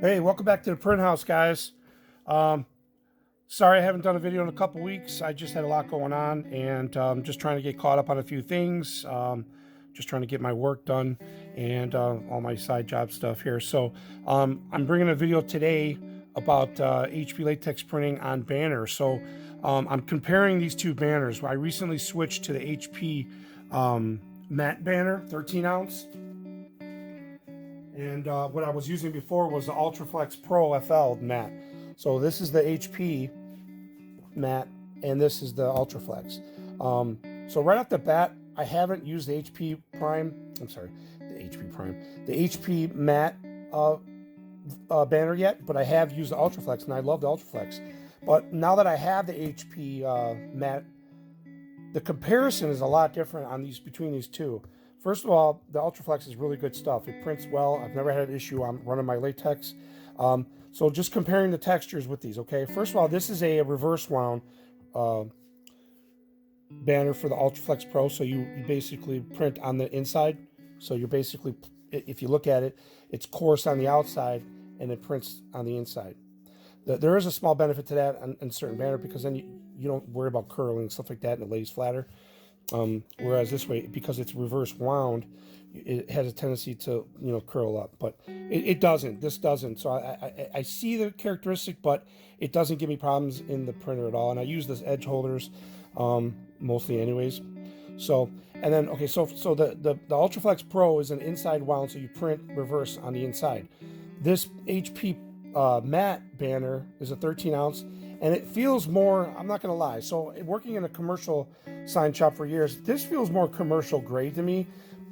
Hey, welcome back to the print house, guys. Um, Sorry I haven't done a video in a couple weeks. I just had a lot going on and just trying to get caught up on a few things. Just trying to get my work done and all my side job stuff here. So I'm bringing a video today about HP Latex printing on banners. So I'm comparing these two banners. I recently switched to the HP matte banner, 13 ounce. And what I was using before was the Ultraflex Pro FL matte. So this is the HP matte, and this is the Ultraflex. So right off the bat, I haven't used the HP Prime. I'm sorry, the HP Prime, the HP matte banner yet, but I have used the Ultraflex, and I love the Ultraflex. But now that I have the HP matte, the comparison is a lot different on these between these two. First of all, the Ultraflex is really good stuff. It prints well. I've never had an issue. I'm running my latex. So just comparing the textures with these, okay? First of all, this is a reverse wound banner for the Ultraflex Pro. So you basically print on the inside. So you're basically, if you look at it, it's coarse on the outside and it prints on the inside. There is a small benefit to that on certain banner because then you don't worry about curling and stuff like that and it lays flatter. Whereas this way, because it's reverse wound, it has a tendency to, curl up, but it doesn't. This doesn't. So I see the characteristic, but it doesn't give me problems in the printer at all. And I use this edge holders mostly anyways. So, and then, okay, so the Ultraflex Pro is an inside wound, so you print reverse on the inside. This HP matte banner is a 13 ounce. And it feels more, I'm not going to lie. So working in a commercial sign shop for years, this feels more commercial grade to me.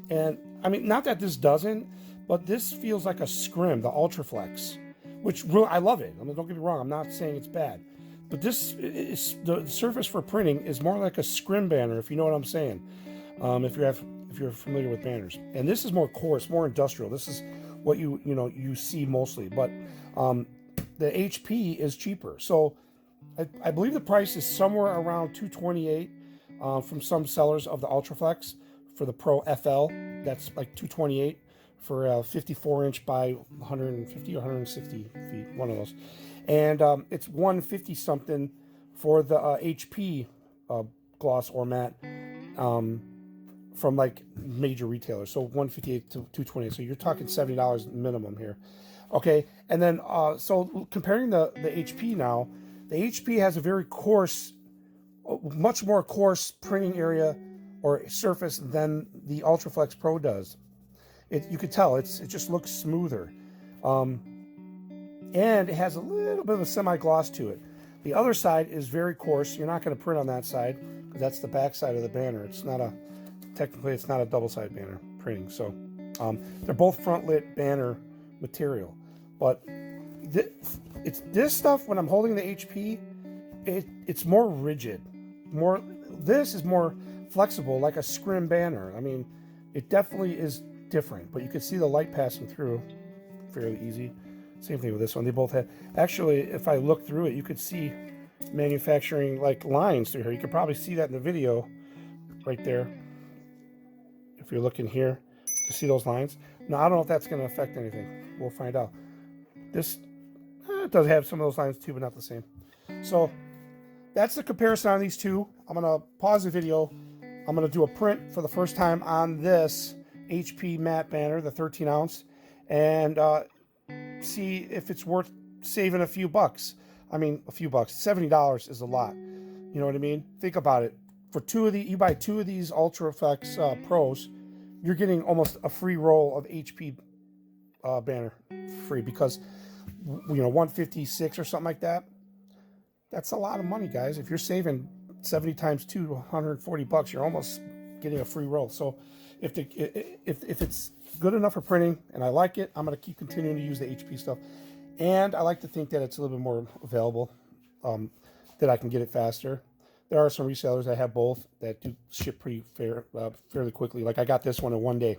And I mean, not that this doesn't, but this feels like a scrim, the Ultraflex, which really, I love it. I mean, don't get me wrong. I'm not saying it's bad, but this is the surface for printing is more like a scrim banner, if you know what I'm saying. If you're familiar with banners, and this is more coarse, more industrial. This is what you see mostly, but the HP is cheaper. So I believe the price is somewhere around $228 from some sellers of the Ultraflex for the Pro FL. That's like $228 for a 54-inch by 150 or 160 feet, one of those. And it's $150 something for the HP gloss or matte from like major retailers. So $158 to $228. So you're talking $70 minimum here. Okay, and then so comparing the HP now. The HP has a very coarse, much more coarse printing area or surface than the Ultraflex Pro does. You could tell it just looks smoother, and it has a little bit of a semi-gloss to it. The other side is very coarse. You're not going to print on that side because that's the back side of the banner. It's not technically it's not a double-side banner printing. So they're both front-lit banner material, but it's this stuff when I'm holding the HP, it's more rigid. This is more flexible, like a scrim banner. I mean, it definitely is different, but you can see the light passing through fairly easy. Same thing with this one. They both have, actually, if I look through it, you could see manufacturing like lines through here. You could probably see that in the video right there. If you're looking here, you see those lines. Now, I don't know if that's going to affect anything. We'll find out. This it does have some of those lines too, but not the same. So that's the comparison on these two. I'm going to pause the video. I'm going to do a print for the first time on this HP matte banner, the 13 ounce, and see if it's worth saving a few bucks. I mean, a few bucks. $70 is a lot. You know what I mean? Think about it. For you buy two of these Ultraflex Pros, you're getting almost a free roll of HP banner free because 156 or something like that. That's a lot of money, guys. If you're saving 70 times 2 to 140 bucks, you're almost getting a free roll. So if it's good enough for printing and I like it, I'm going to keep continuing to use the HP stuff. And I like to think that it's a little bit more available, that I can get it faster. There are some resellers that have both that do ship pretty fairly quickly. Like I got this one in one day.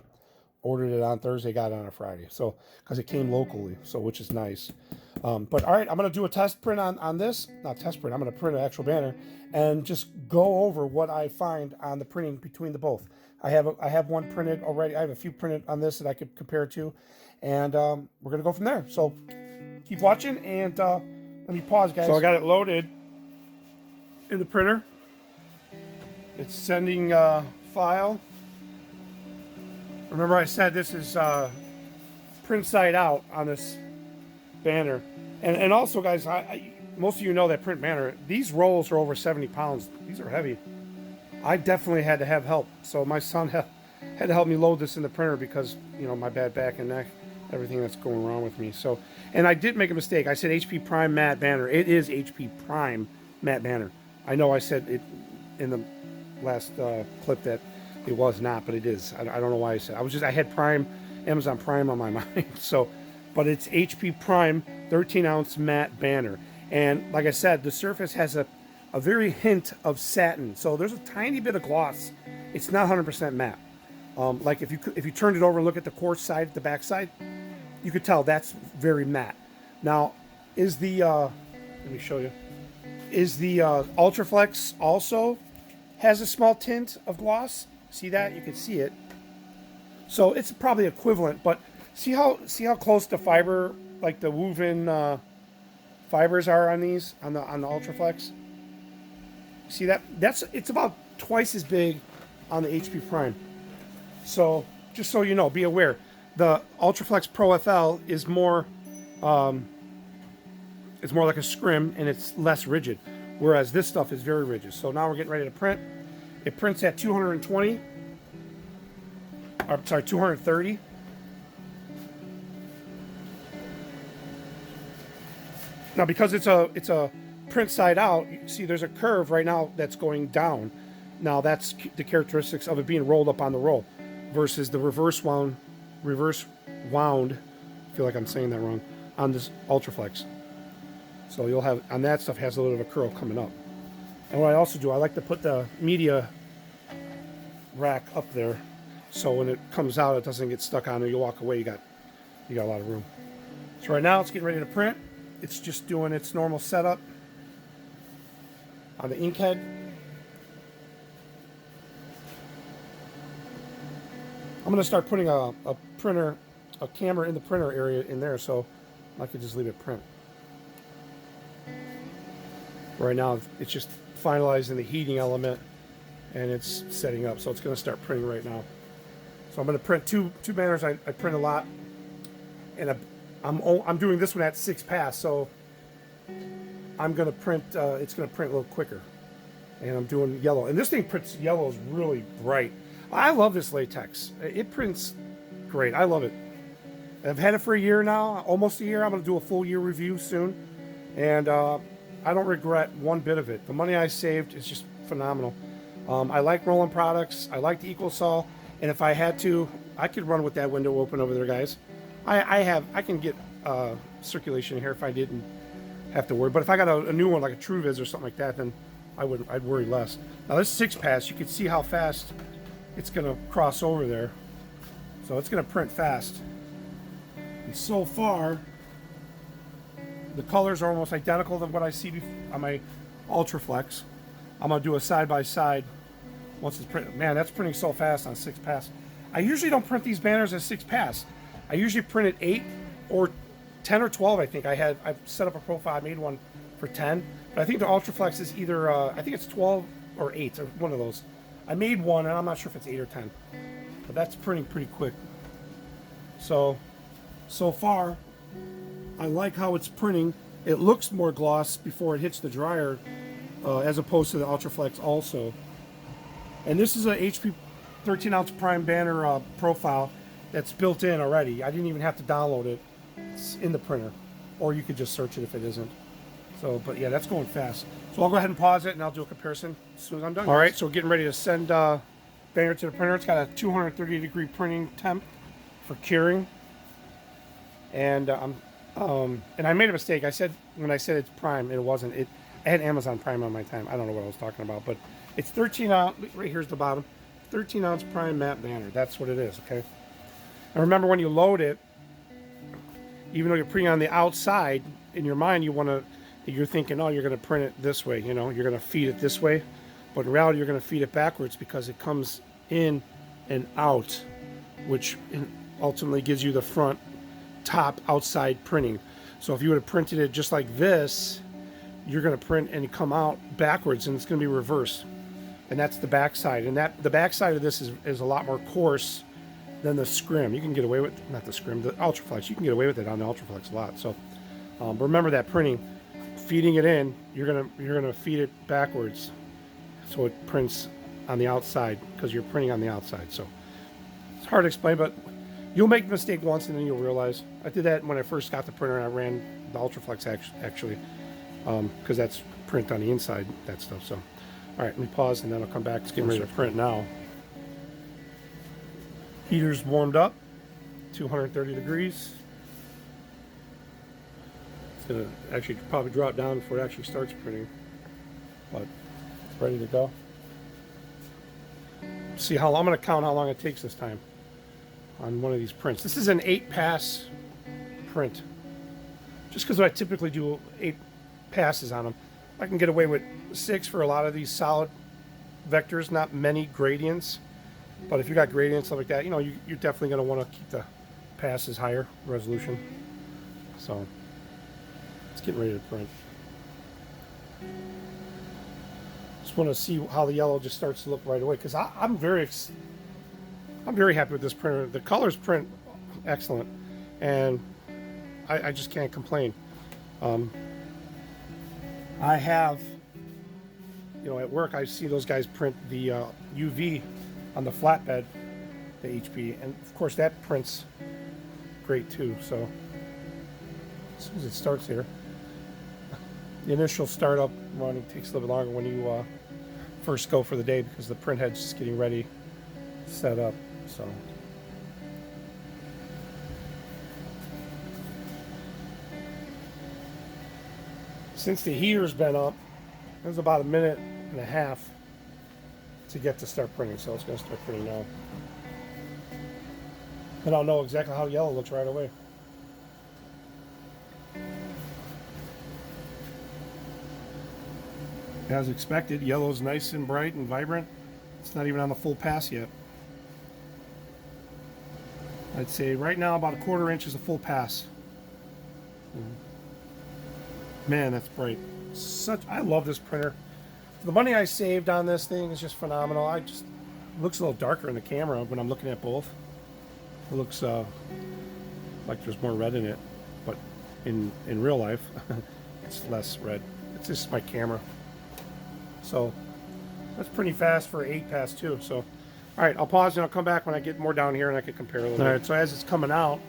Ordered it on Thursday, got it on a Friday. So, because it came locally, so which is nice. But all right, I'm going to do a test print on this. Not test print, I'm going to print an actual banner and just go over what I find on the printing between the both. I have one printed already. I have a few printed on this that I could compare it to. And we're going to go from there. So keep watching, and let me pause, guys. So I got it loaded in the printer. It's sending file. Remember I said this is print side out on this banner. And also, guys, most of you know that print banner, these rolls are over 70 pounds. These are heavy. I definitely had to have help. So my son had to help me load this in the printer because, you know, my bad back and neck, everything that's going wrong with me. So, and I did make a mistake. I said HP Prime Matte Banner. It is HP Prime Matte Banner. I know I said it in the last clip that it was not, but it is. I don't know why I said. I had Prime, Amazon Prime on my mind. So, but it's HP Prime 13-ounce matte banner. And like I said, the surface has a very hint of satin. So there's a tiny bit of gloss. It's not 100% matte. Like if you turned it over and look at the quartz side, the back side, you could tell that's very matte. Now, is the let me show you. Is the Ultraflex also has a small tint of gloss? See that? You can see it. So it's probably equivalent, but see how close the fiber, like the woven fibers are on these on the Ultraflex. See that? It's about twice as big on the HP Prime. So just so you know, be aware, the Ultraflex Pro FL is more like a scrim and it's less rigid, whereas this stuff is very rigid. So now we're getting ready to print. It prints at 220. Or, sorry, 230. Now, because it's a print side out, you see there's a curve right now that's going down. Now that's the characteristics of it being rolled up on the roll, versus the reverse wound. I feel like I'm saying that wrong on this Ultraflex. So you'll have on that stuff has a little bit of a curl coming up. And what I also do, I like to put the media rack up there, so when it comes out, it doesn't get stuck on it. You walk away, you got a lot of room. So right now, it's getting ready to print. It's just doing its normal setup on the ink head. I'm gonna start putting a camera in the printer area in there, so I could just leave it print. Right now, it's just finalizing the heating element, and it's setting up, so it's going to start printing right now. So I'm going to print two banners. I print a lot, and I'm doing this one at 6 pass, so I'm going to print. It's going to print a little quicker, and I'm doing yellow. And this thing prints yellows really bright. I love this latex. It prints great. I love it. I've had it for a year now, almost a year. I'm going to do a full year review soon, and I don't regret one bit of it. The money I saved is just phenomenal. I like Roland products. I like the EcoSol, and if I had to, I could run with that window open over there, guys. I can get circulation here if I didn't have to worry. But if I got a new one like a TrueViz or something like that, then I'd worry less. Now this 6 pass, you can see how fast it's going to cross over there. So it's going to print fast. And so far, the colors are almost identical to what I see on my Ultraflex. I'm going to do a side-by-side once it's printed. Man, that's printing so fast on 6 pass. I usually don't print these banners at 6 pass. I usually print at 8 or 10 or 12, I think. I've set up a profile. I made one for 10. But I think the Ultraflex is either, I think it's 12 or 8, or one of those. I made one, and I'm not sure if it's 8 or 10. But that's printing pretty quick. So far, I like how it's printing. It looks more gloss before it hits the dryer, as opposed to the Ultraflex also. And this is a HP 13-ounce Prime banner profile that's built in already. I didn't even have to download it. It's in the printer. Or you could just search it if it isn't. So, but yeah, that's going fast. So I'll go ahead and pause it, and I'll do a comparison as soon as I'm done. All right, so we're getting ready to send banner to the printer. It's got a 230-degree printing temp for curing. And and I made a mistake. I said when I said it's Prime, it wasn't. I had Amazon Prime on my time. I don't know what I was talking about, but it's 13-ounce. Right here's the bottom, 13-ounce Prime matte banner. That's what it is. Okay. And remember, when you load it, even though you're printing on the outside, in your mind you're thinking, oh, you're going to print it this way. You know, you're going to feed it this way, but in reality, you're going to feed it backwards because it comes in and out, which ultimately gives you the front top outside printing. So if you would have printed it just like this, you're going to print and come out backwards, and it's going to be reversed. And that's the back side. And the back side of this is a lot more coarse than the scrim. You can get away with, not the scrim, the Ultraflex. You can get away with it on the Ultraflex a lot. So but remember that printing, feeding it in, you're gonna feed it backwards, so it prints on the outside because you're printing on the outside. So it's hard to explain, but you'll make the mistake once and then you'll realize. I did that when I first got the printer and I ran the Ultraflex actually, because that's print on the inside, that stuff. So, all right, let me pause and then I'll come back. It's getting ready to print now. Heater's warmed up, 230 degrees. It's gonna actually probably drop down before it actually starts printing, but it's ready to go. See how I'm gonna count how long it takes this time on one of these prints. This is an 8-pass print. Just because I typically do 8 passes on them, I can get away with 6 for a lot of these solid vectors, not many gradients. But if you got gradients, stuff like that, you know, you're definitely going to want to keep the passes higher resolution. So it's getting ready to print. Just want to see how the yellow just starts to look right away, because I'm very happy with this printer. The colors print excellent, and I just can't complain. I have, you know, at work I see those guys print the UV on the flatbed, the HP, and of course that prints great too. So as soon as it starts here, the initial startup running takes a little bit longer when you first go for the day, because the print head's just getting ready, set up. So since the heater's been up, it was about 1.5 minutes to get to start printing, so it's going to start printing now. And I'll know exactly how yellow looks right away. As expected, yellow's nice and bright and vibrant. It's not even on the full pass yet. I'd say right now about 1/4 inch is a full pass. Man, that's bright. I love this printer. The money I saved on this thing is just phenomenal. It looks a little darker in the camera when I'm looking at both. It looks like there's more red in it, but in real life, it's less red. It's just my camera. So that's pretty fast for 8-pass too. So, all right, I'll pause and I'll come back when I get more down here and I can compare a little bit. All right, so as it's coming out,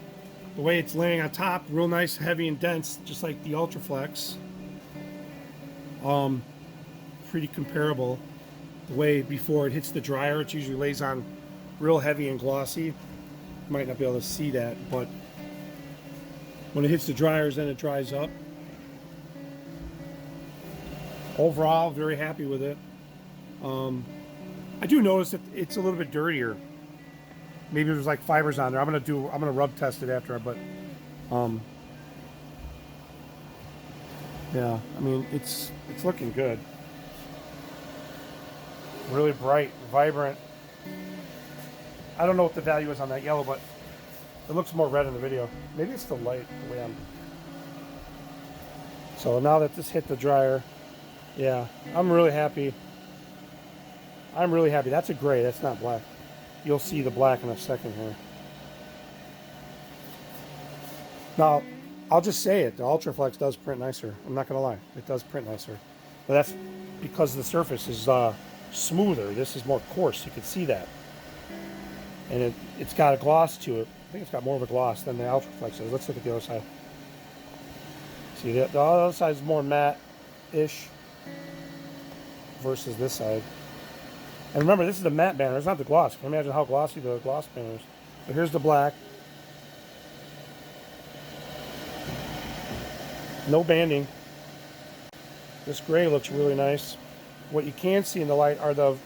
the way it's laying on top, real nice, heavy and dense, just like the Ultraflex. Pretty comparable. The way before it hits the dryer, it usually lays on real heavy and glossy. You might not be able to see that, but when it hits the dryers, then it dries up. Overall, very happy with it. I do notice that it's a little bit dirtier. Maybe there's like fibers on there. I'm gonna rub test it after, but yeah, I mean it's looking good. Really bright, vibrant. I don't know what the value is on that yellow, but it looks more red in the video. Maybe it's the light the way I'm. So now that this hit the dryer, yeah, I'm really happy. That's a gray, that's not black. You'll see the black in a second here. Now, I'll just say it, the Ultraflex does print nicer. I'm not gonna lie, it does print nicer. But that's because the surface is smoother. This is more coarse, you can see that. And it's got a gloss to it. I think it's got more of a gloss than the Ultraflex does. Let's look at the other side. See, the other side is more matte-ish versus this side. And remember, this is the matte banner, it's not the gloss. Can you imagine how glossy the gloss banner is? So here's the black. No banding. This gray looks really nice. What you can see in the light are the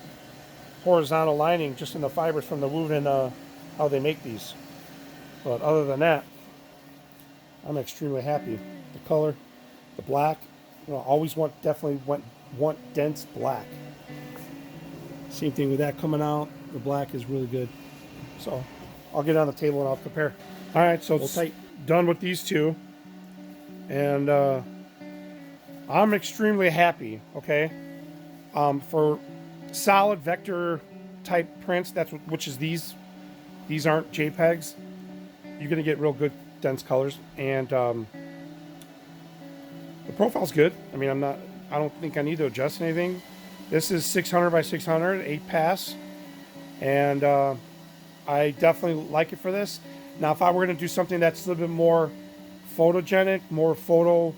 horizontal lining just in the fibers from the woven, how they make these. But other than that, I'm extremely happy. The color, the black, you know, definitely want dense black. Same thing with that coming out. The black is really good. So I'll get it on the table and I'll compare. All right, so it's done with these two. and I'm extremely happy. Okay, for solid vector type prints, which is these. These aren't JPEGs. You're gonna get real good dense colors, and the profile's good. I mean, I don't think I need to adjust anything. This is 600 by 600, 8 pass, and I definitely like it for this. Now, if I were gonna do something that's a little bit more photogenic, more photo,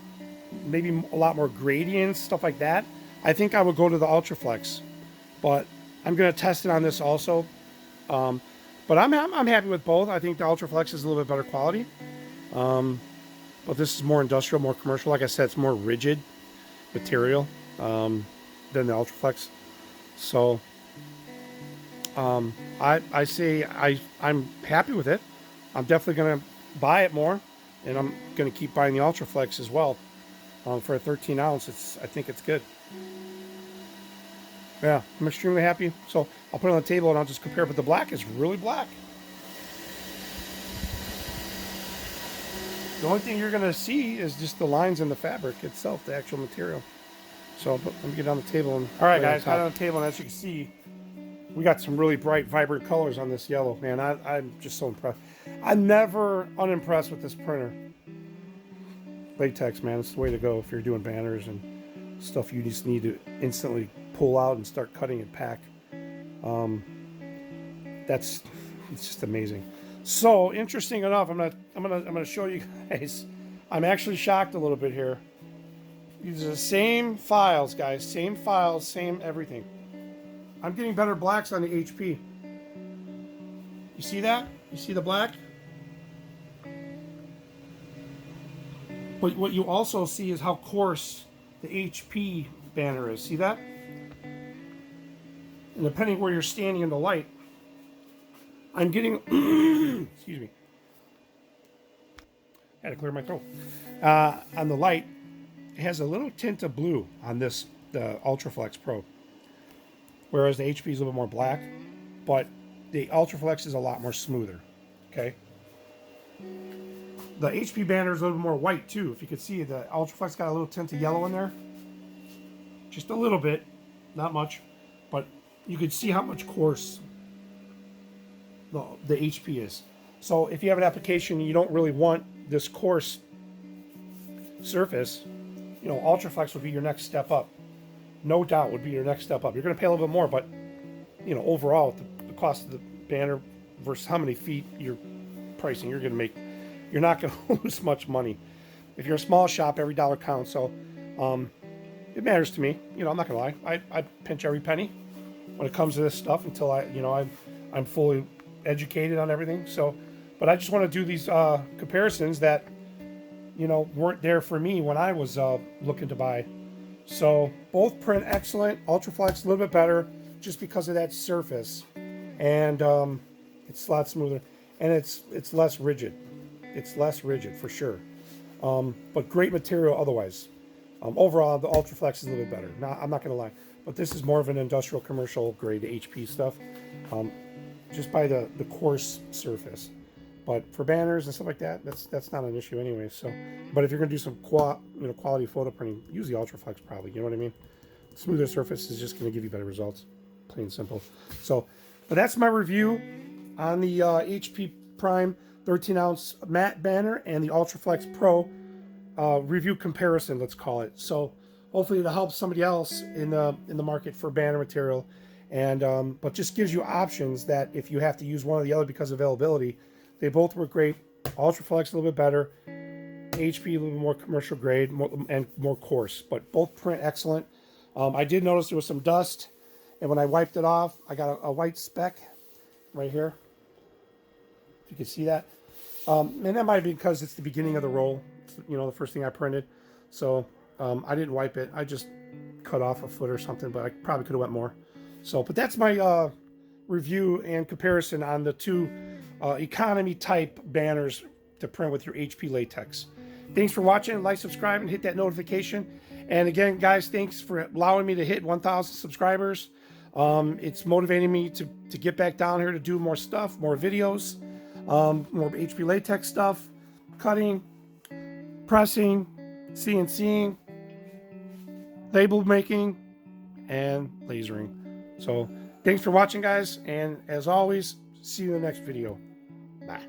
maybe a lot more gradients, stuff like that, I think I would go to the Ultraflex. But I'm gonna test it on this also. But I'm happy with both. I think the Ultraflex is a little bit better quality. But this is more industrial, more commercial. Like I said, it's more rigid material than the Ultraflex. So I say I'm happy with it. I'm definitely going to buy it more, and I'm going to keep buying the Ultraflex as well. For a 13 ounce, I think it's good. Yeah, I'm extremely happy. So I'll put it on the table and I'll just compare. But the black is really black. The only thing you're going to see is just the lines in the fabric itself, the actual material. So let me get on the table. And all right, guys, got on the table, and as you can see, we got some really bright, vibrant colors on this yellow. Man, I'm just so impressed. I'm never unimpressed with this printer. Latex, man, it's the way to go if you're doing banners and stuff you just need to instantly pull out and start cutting and pack. It's just amazing. So interesting enough, I'm gonna show you guys. I'm actually shocked a little bit here. These are the same files, guys. Same files, same everything. I'm getting better blacks on the HP. You see that? You see the black? But what you also see is how coarse the HP banner is. See that? And depending where you're standing in the light, I'm getting, excuse me, I had to clear my throat. On the light, it has a little tint of blue on the Ultraflex Pro, whereas the HP is a little bit more black, but the Ultraflex is a lot more smoother. Okay. The HP banner is a little bit more white too. If you could see, the Ultraflex got a little tint of yellow in there, just a little bit, not much, but you could see how much coarse the HP is. So if you have an application and you don't really want this coarse surface, you know, Ultraflex would be your next step up. No doubt would be your next step up. You're going to pay a little bit more, but you know, overall, the cost of the banner versus how many feet you're pricing, you're not going to lose much money. If you're a small shop, every dollar counts. So it matters to me. You know, I'm not going to lie. I pinch every penny when it comes to this stuff until I'm fully educated on everything. So, but I just want to do these comparisons that, you know, weren't there for me when I was looking to buy. So both print excellent. Ultraflex a little bit better just because of that surface, and it's a lot smoother, and it's less rigid. It's less rigid for sure, but great material otherwise. Overall, the Ultraflex is a little bit better. I'm not going to lie, but this is more of an industrial commercial grade HP stuff, just by the coarse surface. But for banners and stuff like that, that's not an issue anyway. So, but if you're going to do some quality photo printing, use the Ultraflex probably. You know what I mean? Smoother surface is just going to give you better results, plain and simple. So, but that's my review on the HP Prime 13-ounce matte banner and the Ultraflex Pro review comparison, let's call it. So, hopefully it'll help somebody else in the market for banner material, and but just gives you options that if you have to use one or the other because of availability. They both work great. Ultraflex a little bit better. HP a little bit more commercial grade and more coarse, but both print excellent. I did notice there was some dust, and when I wiped it off, I got a white speck right here. If you can see that. And that might be because it's the beginning of the roll. It's, you know, the first thing I printed. So I didn't wipe it. I just cut off a foot or something, but I probably could have went more. So, but that's my review and comparison on the two economy type banners to print with your HP latex. Thanks for watching. Like, subscribe, and hit that notification. And again, guys, thanks for allowing me to hit 1,000 subscribers. It's motivating me to get back down here to do more stuff, more videos, more HP latex stuff, cutting, pressing, CNCing, label making, and lasering. So thanks for watching, guys, and as always, see you in the next video. Bye.